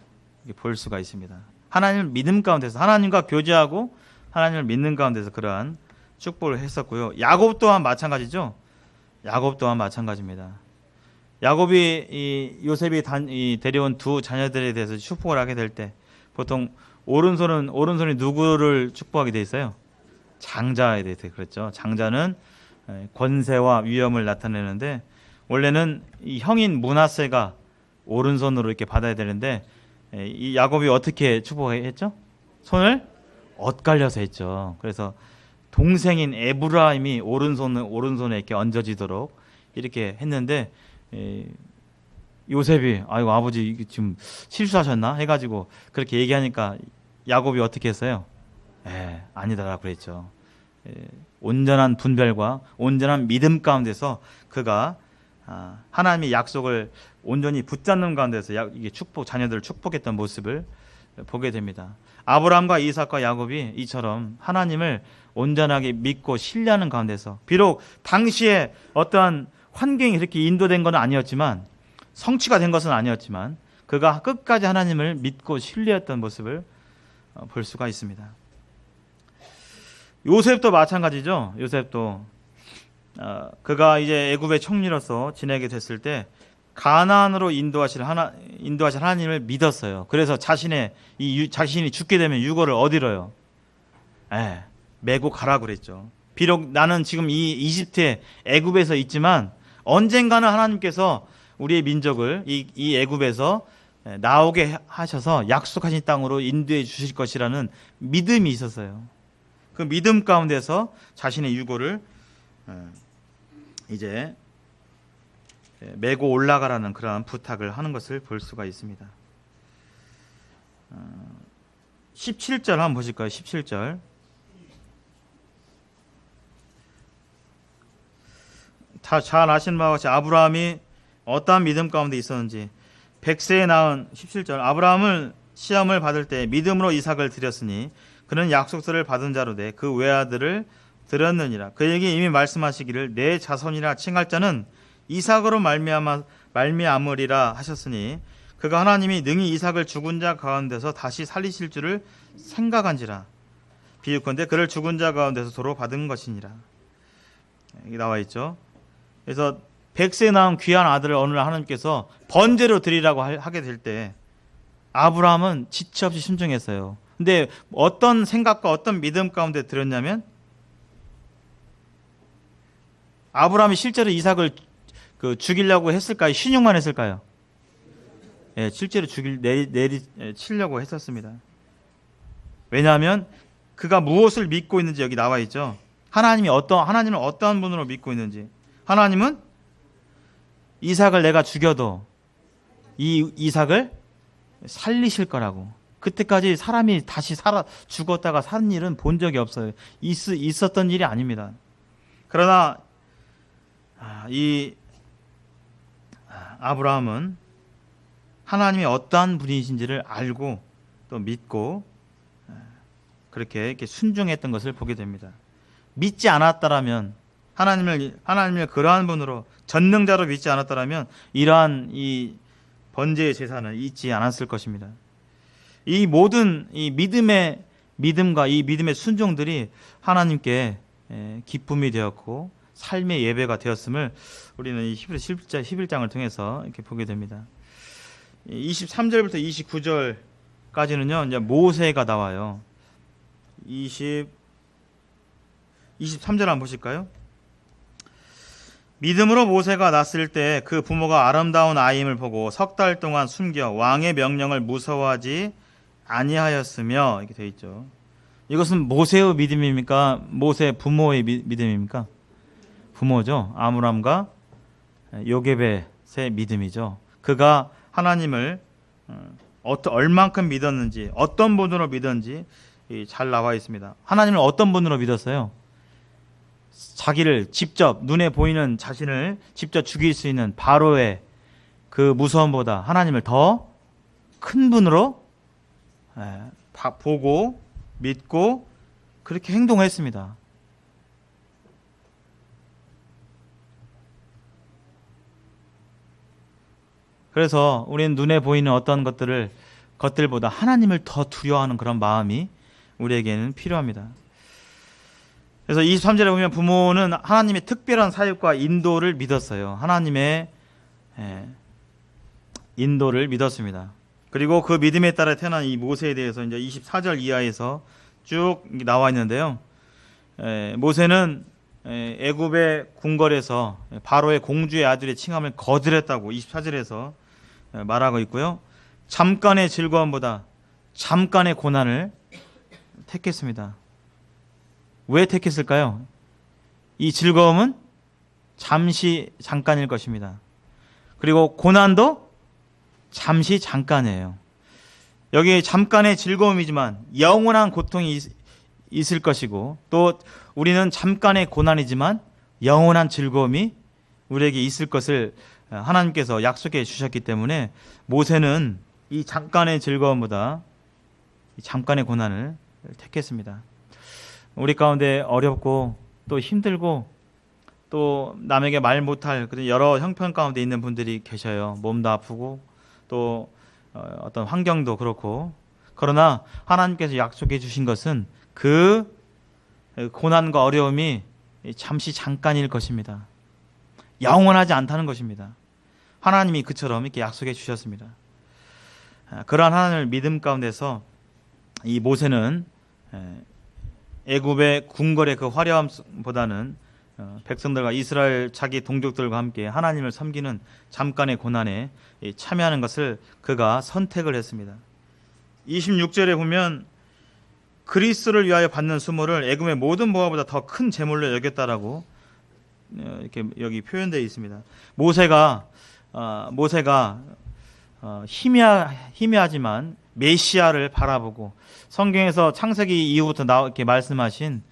볼 수가 있습니다. 하나님을 믿음 가운데서 하나님과 교제하고 하나님을 믿는 가운데서 그러한 축복을 했었고요. 야곱 또한 마찬가지죠. 야곱 또한 마찬가지입니다. 야곱이 요셉이 데려온 두 자녀들에 대해서 축복을 하게 될 때 보통 오른손이 누구를 축복하게 돼 있어요? 장자에 대해서 그랬죠. 장자는 권세와 위엄을 나타내는데 원래는 이 형인 므낫세가 오른손으로 이렇게 받아야 되는데 이 야곱이 어떻게 축복했죠? 손을 엇갈려서 했죠. 그래서 동생인 에브라임이 오른손에 이렇게 얹어지도록 이렇게 했는데 요셉이 아이고 아버지 이게 지금 실수하셨나 해가지고 그렇게 얘기하니까 야곱이 어떻게 했어요? 아니다라고 그랬죠. 온전한 분별과 온전한 믿음 가운데서 그가 하나님의 약속을 온전히 붙잡는 가운데서 이게 자녀들을 축복했던 모습을 보게 됩니다. 아브라함과 이삭과 야곱이 이처럼 하나님을 온전하게 믿고 신뢰하는 가운데서 비록 당시에 어떠한 환경이 그렇게 인도된 건 아니었지만 성취가 된 것은 아니었지만 그가 끝까지 하나님을 믿고 신뢰했던 모습을 볼 수가 있습니다. 요셉도 마찬가지죠. 요셉도 그가 이제 애굽의 총리로서 지내게 됐을 때 가나안으로 인도하실 하나님을 믿었어요. 그래서 자신이 죽게 되면 유고를 어디로요? 메고 가라고 그랬죠. 비록 나는 지금 이 이집트의 애굽에서 있지만 언젠가는 하나님께서 우리의 민족을 이 애굽에서 나오게 하셔서 약속하신 땅으로 인도해 주실 것이라는 믿음이 있었어요. 그 믿음 가운데서 자신의 유고를 이제 메고 올라가라는 그러한 부탁을 하는 것을 볼 수가 있습니다. 17절 한번 보실까요? 17절. 다 잘 아시는 바와 같이 아브라함이 어떠한 믿음 가운데 있었는지 100세에 낳은 17절 아브라함을 시험을 받을 때 믿음으로 이삭을 드렸으니 그는 약속서를 받은 자로 돼 그 외아들을 드렸느니라. 그에게 이미 말씀하시기를 내 자손이라 칭할 자는 이삭으로 말미암으리라 하셨으니 그가 하나님이 능히 이삭을 죽은 자 가운데서 다시 살리실 줄을 생각한지라. 비유컨대 그를 죽은 자 가운데서 도로 받은 것이니라. 여기 나와 있죠. 그래서 백세 나온 귀한 아들을 어느 날 하나님께서 번제로 드리라고 하게 될 때 아브라함은 지체 없이 순종했어요. 근데 어떤 생각과 어떤 믿음 가운데 들었냐면 아브라함이 실제로 이삭을 죽이려고 했을까요? 신용만 했을까요? 예, 실제로 치려고 했었습니다. 왜냐하면 그가 무엇을 믿고 있는지 여기 나와 있죠. 하나님은 어떠한 분으로 믿고 있는지. 하나님은 이삭을 내가 죽여도 이 이삭을 살리실 거라고. 그때까지 사람이 다시 죽었다가 산 일은 본 적이 없어요. 있었던 일이 아닙니다. 그러나 이 아브라함은 하나님이 어떠한 분이신지를 알고 또 믿고 그렇게 순종했던 것을 보게 됩니다. 믿지 않았다라면 하나님을 그러한 분으로 전능자로 믿지 않았다라면 이러한 이 번제의 제사는 있지 않았을 것입니다. 이 모든 이 믿음과 이 믿음의 순종들이 하나님께 기쁨이 되었고 삶의 예배가 되었음을 우리는 이 히브리서 11장을 통해서 이렇게 보게 됩니다. 23절부터 29절까지는요, 이제 모세가 나와요. 23절 한번 보실까요? 믿음으로 모세가 났을 때 그 부모가 아름다운 아이임을 보고 석 달 동안 숨겨 왕의 명령을 무서워하지 아니하였으며, 이렇게 되어 있죠. 이것은 모세의 믿음입니까? 모세 부모의 믿음입니까? 부모죠. 아므람과 요게벳의 믿음이죠. 그가 하나님을 얼만큼 믿었는지, 어떤 분으로 믿었는지 잘 나와 있습니다. 하나님을 어떤 분으로 믿었어요? 자기를 직접 눈에 보이는 자신을 직접 죽일 수 있는 바로의 그 무서움보다 하나님을 더 큰 분으로 보고 믿고 그렇게 행동했습니다. 그래서 우리는 눈에 보이는 어떤 것들보다 하나님을 더 두려워하는 그런 마음이 우리에게는 필요합니다. 그래서 23절에 보면 부모는 하나님의 특별한 사역과 인도를 믿었어요. 하나님의 인도를 믿었습니다. 그리고 그 믿음에 따라 태어난 이 모세에 대해서 이제 24절 이하에서 쭉 나와 있는데요. 모세는 애굽의 궁궐에서 바로의 공주의 아들의 칭함을 거절했다고 24절에서 말하고 있고요. 잠깐의 즐거움보다 잠깐의 고난을 택했습니다. 왜 택했을까요? 이 즐거움은 잠깐일 것입니다. 그리고 고난도 잠시 잠깐이에요. 여기 잠깐의 즐거움이지만 영원한 고통이 있을 것이고, 또 우리는 잠깐의 고난이지만 영원한 즐거움이 우리에게 있을 것을 하나님께서 약속해 주셨기 때문에 모세는 이 잠깐의 즐거움보다 이 잠깐의 고난을 택했습니다. 우리 가운데 어렵고 또 힘들고 또 남에게 말 못할 그런 여러 형편 가운데 있는 분들이 계셔요. 몸도 아프고 또 어떤 환경도 그렇고, 그러나 하나님께서 약속해 주신 것은 그 고난과 어려움이 잠시 잠깐일 것입니다. 영원하지 않다는 것입니다. 하나님이 그처럼 이렇게 약속해 주셨습니다. 그러한 하나님을 믿음 가운데서 이 모세는 애굽의 궁궐의 그 화려함보다는 백성들과 이스라엘 자기 동족들과 함께 하나님을 섬기는 잠깐의 고난에 참여하는 것을 그가 선택을 했습니다. 26절에 보면 그리스도를 위하여 받는 수모를 애굽의 모든 모아보다 더 큰 제물로 여겼다라고 이렇게 여기 표현되어 있습니다. 모세가 희미하지만 메시아를 바라보고 성경에서 창세기 이후부터 이렇게 말씀하신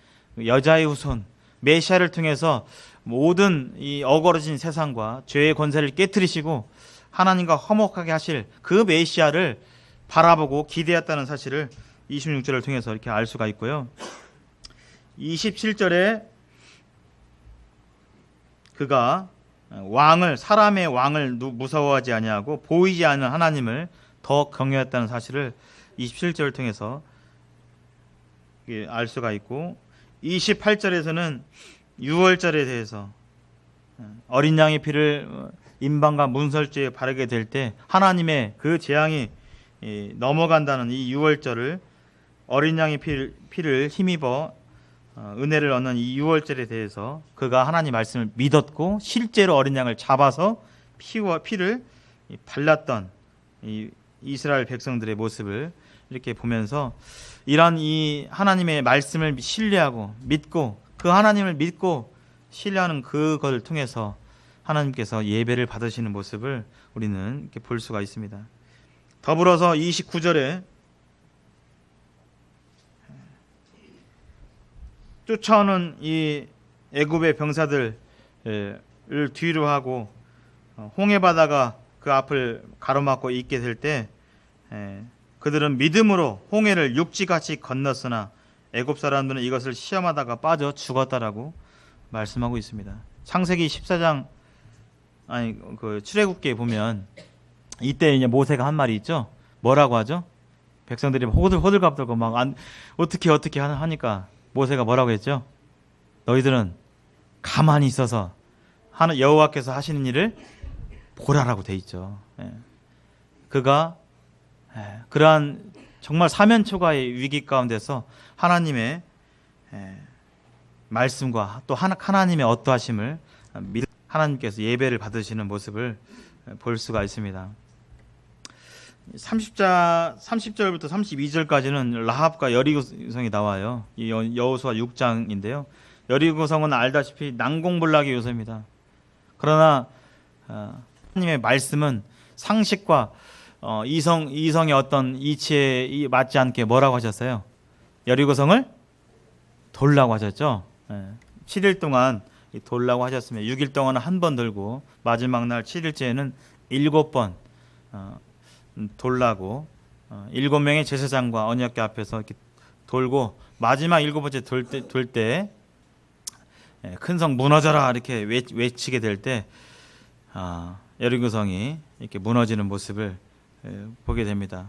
여자의 후손 메시아를 통해서 모든 이 어그러진 세상과 죄의 권세를 깨뜨리시고 하나님과 화목하게 하실 그 메시아를 바라보고 기대했다는 사실을 26절을 통해서 이렇게 알 수가 있고요. 27절에 그가 사람의 왕을 무서워하지 아니하고 보이지 않는 하나님을 더 경외했다는 사실을 27절을 통해서 알 수가 있고, 28절에서는 유월절에 대해서 어린 양의 피를 임방과 문설주에 바르게 될 때 하나님의 그 재앙이 넘어간다는 이 유월절을 어린 양의 피를 힘입어 은혜를 얻는 이 유월절에 대해서 그가 하나님 말씀을 믿었고 실제로 어린 양을 잡아서 피를 발랐던 이 이스라엘 백성들의 모습을 이렇게 보면서 이런 이 하나님의 말씀을 신뢰하고 믿고 그 하나님을 믿고 신뢰하는 그것을 통해서 하나님께서 예배를 받으시는 모습을 우리는 이렇게 볼 수가 있습니다. 더불어서 29절에 쫓아오는 이 애굽의 병사들을 뒤로 하고 홍해 바다가 그 앞을 가로막고 있게 될 때 그들은 믿음으로 홍해를 육지같이 건넜으나 애굽 사람들은 이것을 시험하다가 빠져 죽었다라고 말씀하고 있습니다. 창세기 14장 그 출애굽기에 보면 이때 이제 모세가 한 말이 있죠. 뭐라고 하죠? 백성들이 호들갑 떨고 막 어떻게 하니까 모세가 뭐라고 했죠? 너희들은 가만히 있어서 여호와께서 하시는 일을 보라라고 돼 있죠. 그가 그러한 정말 사면초가의 위기 가운데서 하나님의 말씀과 또 하나님의 어떠하심을 하나님께서 예배를 받으시는 모습을 볼 수가 있습니다. 30절부터 32절까지는 라합과 여리고성이 나와요. 이 여호수아 6장인데요. 여리고성은 알다시피 난공불락의 요새입니다. 그러나 하나님의 말씀은 상식과 이성의 어떤 이치에 맞지 않게 뭐라고 하셨어요? 여리고성을 돌라고 하셨죠. 7일 동안 돌라고 하셨으며 6일 동안은 한 번 돌고 마지막 날 7일째에는 7번 돌라고 7명의 제사장과 언약궤 앞에서 이렇게 돌고 마지막 7번째 돌 때 큰 성 무너져라 이렇게 외치게 될 때 여리고성이 이렇게 무너지는 모습을 보게 됩니다.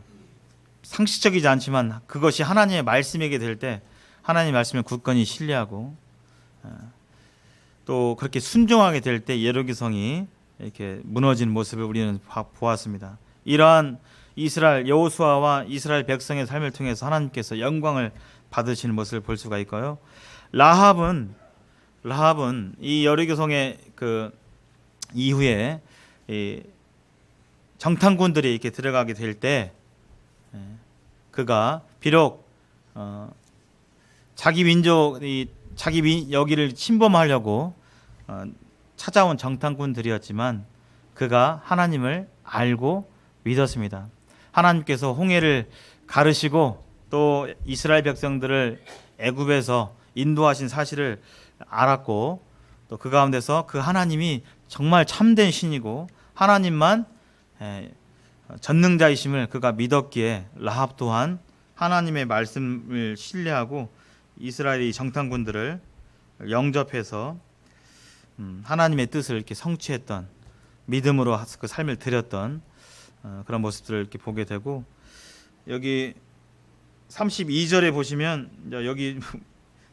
상식적이지 않지만 그것이 하나님의 말씀이게 될 때 하나님의 말씀을 굳건히 신뢰하고 또 그렇게 순종하게 될 때 여리고성이 이렇게 무너지는 모습을 우리는 보았습니다. 이러한 이스라엘 여호수아와 이스라엘 백성의 삶을 통해서 하나님께서 영광을 받으시는 모습을 볼 수가 있고요. 라합은 이 여리고성의 그 이후에 이 정탐꾼들이 이렇게 들어가게 될 때 그가 비록 자기 민족이 여기를 침범하려고 찾아온 정탐꾼들이었지만 그가 하나님을 알고 믿었습니다. 하나님께서 홍해를 가르시고 또 이스라엘 백성들을 애굽에서 인도하신 사실을 알았고 또 그 가운데서 그 하나님이 정말 참된 신이고 하나님만 전능자이심을 그가 믿었기에 라합 또한 하나님의 말씀을 신뢰하고 이스라엘의 정탐꾼들을 영접해서 하나님의 뜻을 이렇게 성취했던 믿음으로 그 삶을 드렸던 그런 모습들을 이렇게 보게 되고 여기 32절에 보시면 여기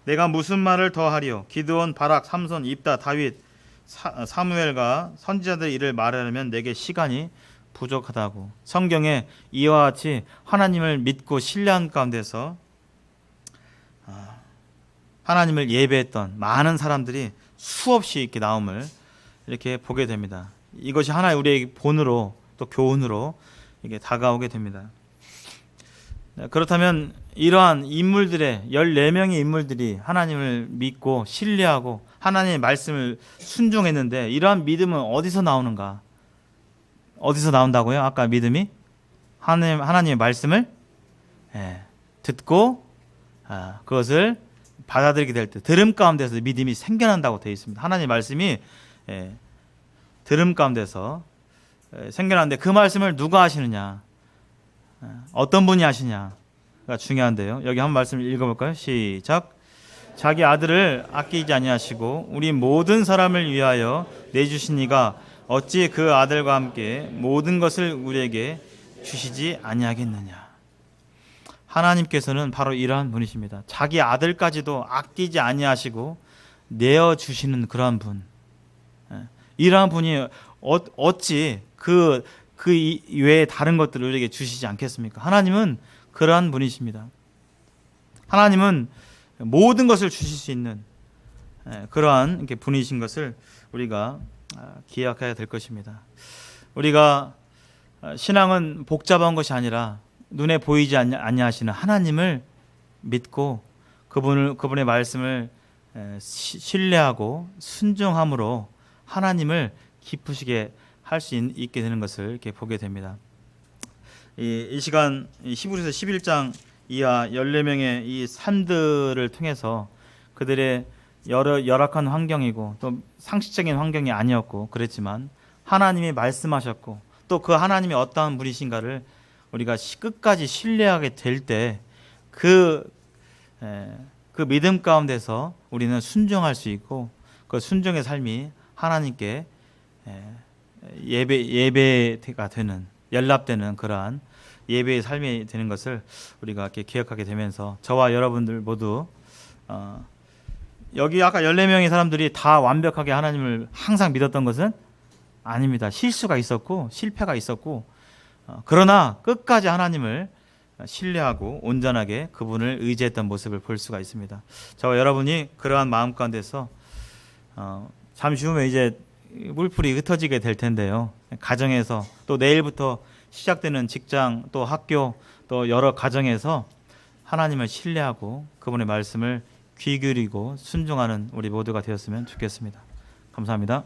내가 무슨 말을 더하리요 기드온 바락 삼손 입다 다윗 사무엘과 선지자들 일을 말하려면 내게 시간이 부족하다고 성경에 이와 같이 하나님을 믿고 신뢰한 가운데서 하나님을 예배했던 많은 사람들이 수없이 이렇게 나옴을 이렇게 보게 됩니다. 이것이 하나의 우리에게 본으로 또 교훈으로 이게 다가오게 됩니다. 그렇다면 이러한 인물들의 14명의 인물들이 하나님을 믿고 신뢰하고 하나님의 말씀을 순종했는데 이러한 믿음은 어디서 나오는가? 어디서 나온다고요? 아까 믿음이 하나님의 말씀을 듣고 그것을 받아들이게 될 때 들음 가운데서 믿음이 생겨난다고 되어 있습니다. 하나님의 말씀이 들음 가운데서 생겨나는데 그 말씀을 누가 하시느냐? 어떤 분이 하시냐가 중요한데요. 여기 한 말씀을 읽어볼까요? 시작. 자기 아들을 아끼지 아니하시고 우리 모든 사람을 위하여 내주신 이가 어찌 그 아들과 함께 모든 것을 우리에게 주시지 아니하겠느냐. 하나님께서는 바로 이러한 분이십니다. 자기 아들까지도 아끼지 아니하시고 내어주시는 그러한 분. 이러한 분이 어찌 그 외에 다른 것들을 우리에게 주시지 않겠습니까? 하나님은 그러한 분이십니다. 하나님은 모든 것을 주실 수 있는 그러한 분이신 것을 우리가 기억해야 될 것입니다. 우리가 신앙은 복잡한 것이 아니라 눈에 보이지 아니하시는 하나님을 믿고 그분의 말씀을 신뢰하고 순종함으로 하나님을 기쁘시게 할 수 있게 되는 것을 이렇게 보게 됩니다. 이 시간 히브리서 11장 이하 14명의 이 산들을 통해서 그들의 열악한 환경이고 또 상식적인 환경이 아니었고 그랬지만 하나님이 말씀하셨고 또 그 하나님이 어떠한 분이신가를 우리가 끝까지 신뢰하게 될 때 그 믿음 가운데서 우리는 순종할 수 있고 그 순종의 삶이 하나님께 예배가 되는 연락되는 그러한 예배의 삶이 되는 것을 우리가 이렇게 기억하게 되면서 저와 여러분들 모두 여기 아까 14명의 사람들이 다 완벽하게 하나님을 항상 믿었던 것은 아닙니다. 실수가 있었고 실패가 있었고 그러나 끝까지 하나님을 신뢰하고 온전하게 그분을 의지했던 모습을 볼 수가 있습니다. 저와 여러분이 그러한 마음 가운데서 잠시 후에 이제 물풀이 흩어지게 될 텐데요. 가정에서 또 내일부터 시작되는 직장 또 학교 또 여러 가정에서 하나님을 신뢰하고 그분의 말씀을 귀 기울이고 순종하는 우리 모두가 되었으면 좋겠습니다. 감사합니다.